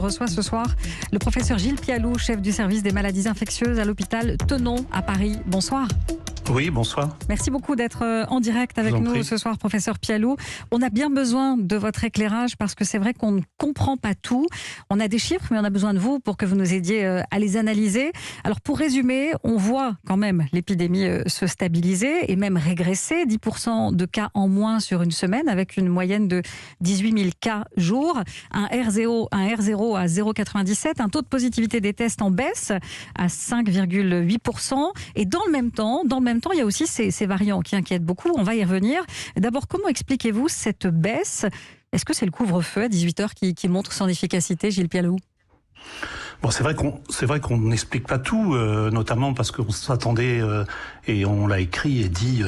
On reçoit ce soir le professeur Gilles Pialou, chef du service des maladies infectieuses à l'hôpital Tenon à Paris. Bonsoir. Oui, bonsoir. Merci beaucoup d'être en direct avec nous ce soir, professeur Pialou. On a bien besoin de votre éclairage parce que c'est vrai qu'on ne comprend pas tout. On a des chiffres, mais on a besoin de vous pour que vous nous aidiez à les analyser. Alors pour résumer, on voit quand même l'épidémie se stabiliser et même régresser. 10% de cas en moins sur une semaine avec une moyenne de 18 000 cas jour. Un R0 à 0,97. Un taux de positivité des tests en baisse à 5,8%. Et dans le même temps, il y a aussi ces variants qui inquiètent beaucoup. On va y revenir. D'abord, comment expliquez-vous cette baisse ? Est-ce que c'est le couvre-feu à 18h qui montre son efficacité, Gilles Pialou ? Bon, c'est vrai qu'on n'explique pas tout, notamment parce qu'on s'attendait, et on l'a écrit et dit,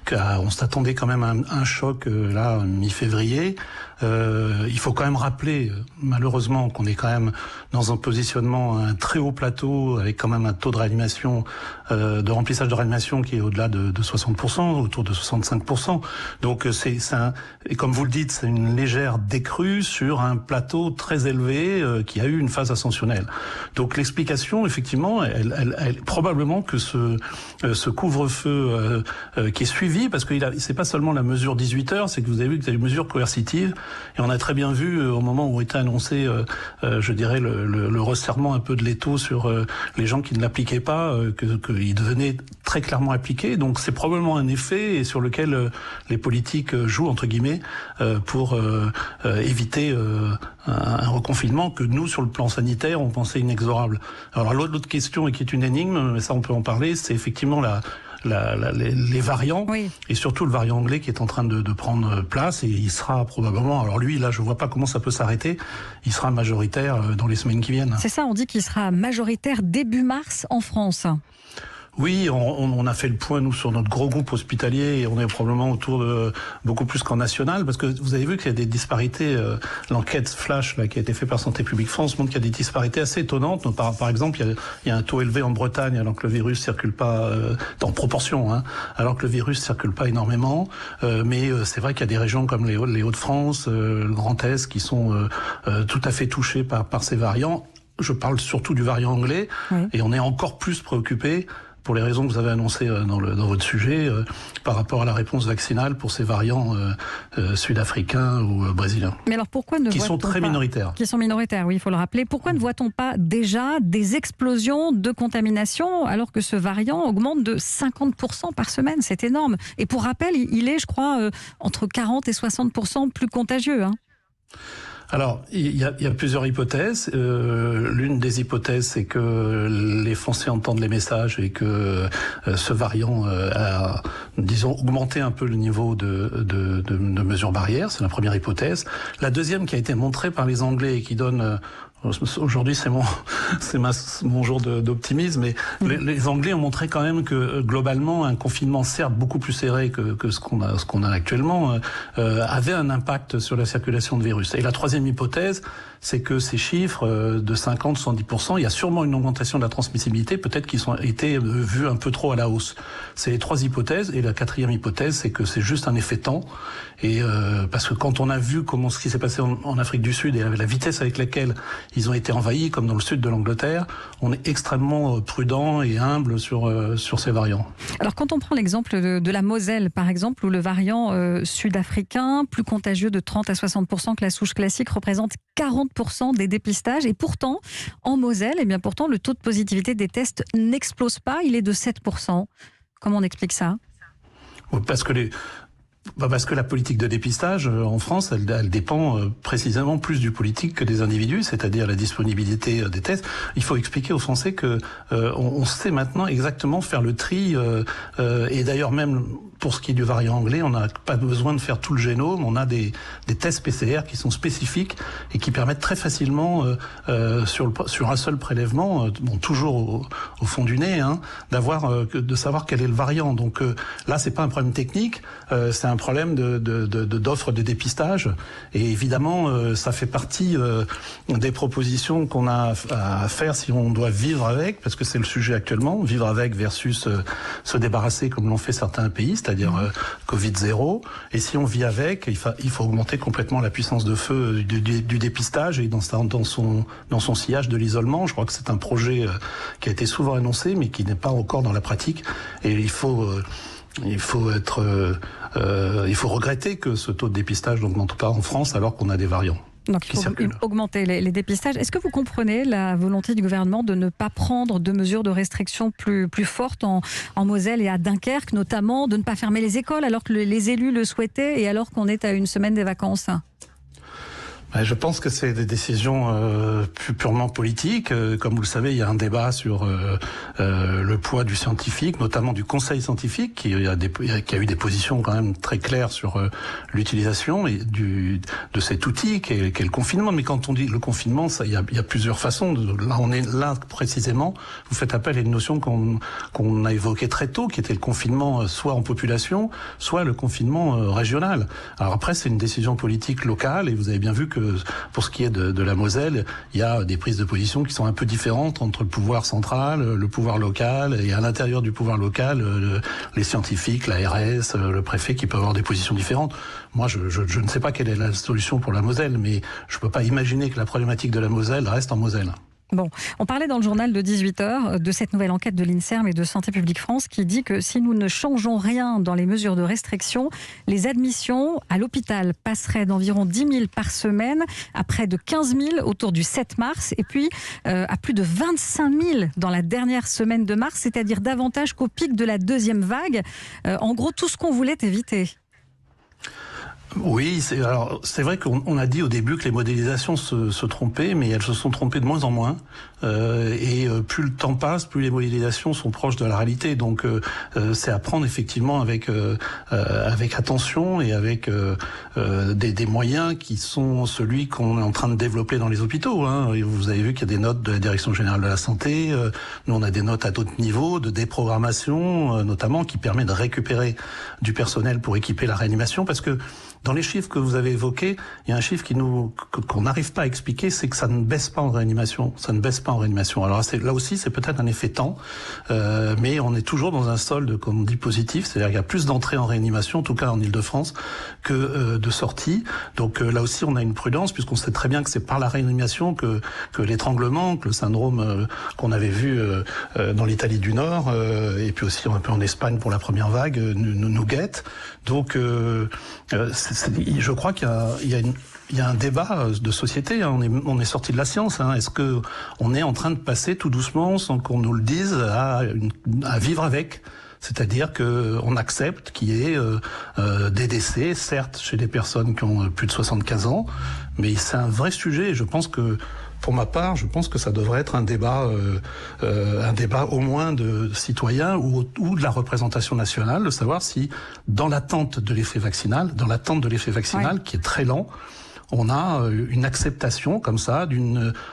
qu'on s'attendait quand même à un choc, là, mi-février. Il faut quand même rappeler, malheureusement, qu'on est quand même dans un positionnement, un très haut plateau, avec quand même un taux de réanimation, de remplissage de réanimation qui est au-delà de 60%, autour de 65%. Donc, et comme vous le dites, c'est une légère décrue sur un plateau très élevé, qui a eu une phase ascensionnelle. Donc l'explication, effectivement, elle probablement que ce couvre-feu qui est suivi, parce que c'est pas seulement la mesure 18 heures, c'est que vous avez vu que c'est une mesure coercitive, et on a très bien vu au moment où était annoncé, je dirais, le resserrement un peu de l'étau sur les gens qui ne l'appliquaient pas, qu'il devenait très clairement appliqué. Donc c'est probablement un effet et sur lequel les politiques jouent entre guillemets pour éviter un reconfinement que nous, sur le plan sanitaire, on pensait inexorable. Alors l'autre question, et qui est une énigme, mais ça on peut en parler, c'est effectivement les variants, oui. Et surtout le variant anglais qui est en train de prendre place, et il sera probablement, alors lui là je vois pas comment ça peut s'arrêter, il sera majoritaire dans les semaines qui viennent. C'est ça, on dit qu'il sera majoritaire début mars en France. Oui, on a fait le point, nous, sur notre gros groupe hospitalier, et on est probablement autour de beaucoup plus qu'en national, parce que vous avez vu qu'il y a des disparités. L'enquête flash là, qui a été faite par Santé publique France montre qu'il y a des disparités assez étonnantes. Donc, par exemple, il y a un taux élevé en Bretagne, alors que le virus circule pas en proportion, hein, alors que le virus circule pas énormément. Mais c'est vrai qu'il y a des régions comme les Hauts-de-France, le Grand Est, qui sont tout à fait touchées par ces variants. Je parle surtout du variant anglais, oui. Et on est encore plus préoccupé, pour les raisons que vous avez annoncées dans votre sujet, par rapport à la réponse vaccinale pour ces variants sud-africains ou brésiliens. Mais alors pourquoi qui sont très minoritaires. Qui sont minoritaires, oui, il faut le rappeler. Pourquoi ne voit-on pas déjà des explosions de contamination alors que ce variant augmente de 50% par semaine ? C'est énorme. Et pour rappel, il est, je crois, entre 40 et 60% plus contagieux, hein. Alors, il y a plusieurs hypothèses. L'une des hypothèses, c'est que les Français entendent les messages et que ce variant a, disons, augmenté un peu le niveau de mesures barrières. C'est la première hypothèse. La deuxième, qui a été montrée par les Anglais et qui donne... Aujourd'hui, c'est mon jour d'optimisme, mais les Anglais ont montré quand même que globalement, un confinement certes beaucoup plus serré que ce qu'on a actuellement avait un impact sur la circulation de virus. Et la troisième hypothèse, c'est que ces chiffres de 50-70%, il y a sûrement une augmentation de la transmissibilité, peut-être qu'ils ont été vus un peu trop à la hausse. C'est les trois hypothèses. Et la quatrième hypothèse, c'est que c'est juste un effet temps. Et parce que quand on a vu ce qui s'est passé en Afrique du Sud et la vitesse avec laquelle ils ont été envahis, comme dans le sud de l'Angleterre, on est extrêmement prudent et humble sur ces variants. Alors quand on prend l'exemple de la Moselle, par exemple, où le variant sud-africain, plus contagieux de 30 à 60% que la souche classique, représente 40% des dépistages. Et pourtant, en Moselle, pourtant, le taux de positivité des tests n'explose pas, il est de 7%. Comment on explique ça ? Parce que la politique de dépistage en France, elle dépend précisément plus du politique que des individus, c'est-à-dire la disponibilité des tests. Il faut expliquer aux Français que on sait maintenant exactement faire le tri, et d'ailleurs même pour ce qui est du variant anglais, on n'a pas besoin de faire tout le génome, on a des tests PCR qui sont spécifiques et qui permettent très facilement sur un seul prélèvement, toujours au fond du nez, hein, de savoir quel est le variant. Donc là, c'est pas un problème technique, c'est un problème d'offre de dépistage. Et évidemment, ça fait partie des propositions qu'on a à faire si on doit vivre avec, parce que c'est le sujet actuellement, vivre avec versus se débarrasser comme l'ont fait certains pays, c'est-à-dire c'est-à-dire Covid-0. Et si on vit avec, il faut augmenter complètement la puissance de feu du dépistage et dans son sillage de l'isolement. Je crois que c'est un projet qui a été souvent annoncé, mais qui n'est pas encore dans la pratique. Et il faut regretter que ce taux de dépistage n'augmente pas en France alors qu'on a des variants. Donc il faut augmenter les dépistages. Est-ce que vous comprenez la volonté du gouvernement de ne pas prendre de mesures de restriction plus fortes en Moselle et à Dunkerque, notamment de ne pas fermer les écoles alors que les élus le souhaitaient et alors qu'on est à une semaine des vacances ? Je pense que c'est des décisions purement politiques. Comme vous le savez, il y a un débat sur le poids du scientifique, notamment du conseil scientifique, qui a eu des positions quand même très claires sur l'utilisation de cet outil qu'est le confinement. Mais quand on dit le confinement, il y a plusieurs façons. Là précisément, vous faites appel à une notion qu'on a évoquée très tôt, qui était le confinement soit en population, soit le confinement régional. Alors après, c'est une décision politique locale, et vous avez bien vu que pour ce qui est de la Moselle, il y a des prises de position qui sont un peu différentes entre le pouvoir central, le pouvoir local, et à l'intérieur du pouvoir local, les scientifiques, l'ARS, le préfet qui peuvent avoir des positions différentes. Moi, je ne sais pas quelle est la solution pour la Moselle, mais je ne peux pas imaginer que la problématique de la Moselle reste en Moselle. Bon, on parlait dans le journal de 18h de cette nouvelle enquête de l'INSERM et de Santé publique France qui dit que si nous ne changeons rien dans les mesures de restriction, les admissions à l'hôpital passeraient d'environ 10 000 par semaine à près de 15 000 autour du 7 mars et puis à plus de 25 000 dans la dernière semaine de mars, c'est-à-dire davantage qu'au pic de la deuxième vague. En gros, tout ce qu'on voulait éviter. Oui, c'est vrai qu'on a dit au début que les modélisations se trompaient, mais elles se sont trompées de moins en moins. Et plus le temps passe, plus les modélisations sont proches de la réalité. Donc c'est à prendre effectivement avec attention et avec des moyens qui sont celui qu'on est en train de développer dans les hôpitaux. Et vous avez vu qu'il y a des notes de la Direction générale de la santé. Nous, on a des notes à d'autres niveaux de déprogrammation, notamment, qui permet de récupérer du personnel pour équiper la réanimation, parce que dans les chiffres que vous avez évoqués, il y a un chiffre qu'on n'arrive pas à expliquer, c'est que ça ne baisse pas en réanimation. Ça ne baisse pas en réanimation. Alors là aussi, c'est peut-être un effet temps, mais on est toujours dans un solde, comme on dit, positif. C'est-à-dire qu'il y a plus d'entrées en réanimation, en tout cas en Ile-de-France, que de sorties. Donc là aussi, on a une prudence, puisqu'on sait très bien que c'est par la réanimation que l'étranglement, que le syndrome qu'on avait vu dans l'Italie du Nord, et puis aussi un peu en Espagne pour la première vague, nous guette. Donc je crois qu'il y a un débat de société. On est sorti de la science. Est-ce que on est en train de passer tout doucement, sans qu'on nous le dise, à vivre avec? C'est-à-dire qu'on accepte qu'il y ait des décès, certes chez des personnes qui ont plus de 75 ans, mais c'est un vrai sujet. Et je pense que, pour ma part, je pense que ça devrait être un débat au moins de citoyens ou de la représentation nationale, de savoir si, dans l'attente de l'effet vaccinal, ouais, qui est très lent, on a une acceptation comme ça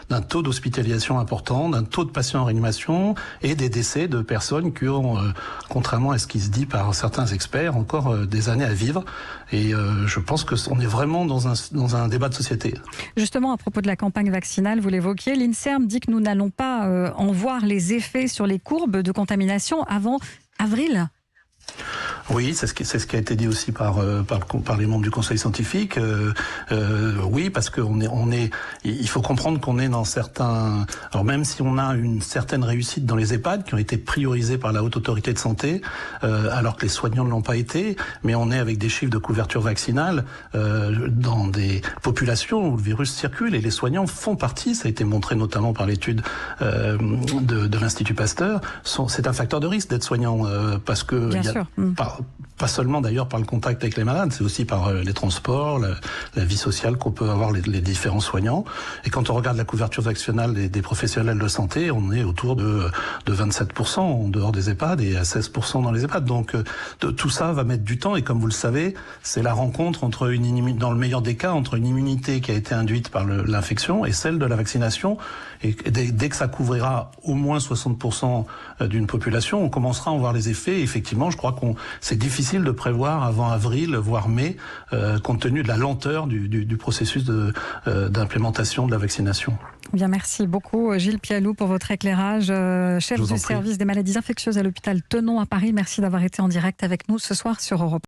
d'un taux d'hospitalisation important, d'un taux de patients en réanimation et des décès de personnes qui ont, contrairement à ce qui se dit par certains experts, encore des années à vivre. Et je pense qu'on est vraiment dans un débat de société. Justement, à propos de la campagne vaccinale, vous l'évoquiez, l'INSERM dit que nous n'allons pas en voir les effets sur les courbes de contamination avant avril. Oui, c'est ce qui a été dit aussi par les membres du Conseil scientifique. Oui, parce que il faut comprendre qu'on est dans certains. Alors même si on a une certaine réussite dans les EHPAD qui ont été priorisés par la Haute Autorité de Santé, alors que les soignants ne l'ont pas été, mais on est avec des chiffres de couverture vaccinale dans des populations où le virus circule et les soignants font partie. Ça a été montré notamment par l'étude de l'Institut Pasteur. C'est un facteur de risque d'être soignant parce que pas seulement d'ailleurs par le contact avec les malades, c'est aussi par les transports, la vie sociale qu'on peut avoir les différents soignants. Et quand on regarde la couverture vaccinale des professionnels de santé, on est autour de 27% en dehors des EHPAD et à 16% dans les EHPAD. Donc tout ça va mettre du temps et comme vous le savez, c'est la rencontre entre dans le meilleur des cas, entre une immunité qui a été induite par l'infection et celle de la vaccination. Et dès que ça couvrira au moins 60% d'une population, on commencera à en voir les effets. Et effectivement, je crois c'est c'est difficile de prévoir avant avril, voire mai, compte tenu de la lenteur du processus d'implémentation de la vaccination. Bien, merci beaucoup Gilles Pialou pour votre éclairage, chef du service des maladies infectieuses à l'hôpital Tenon à Paris. Merci d'avoir été en direct avec nous ce soir sur Europe.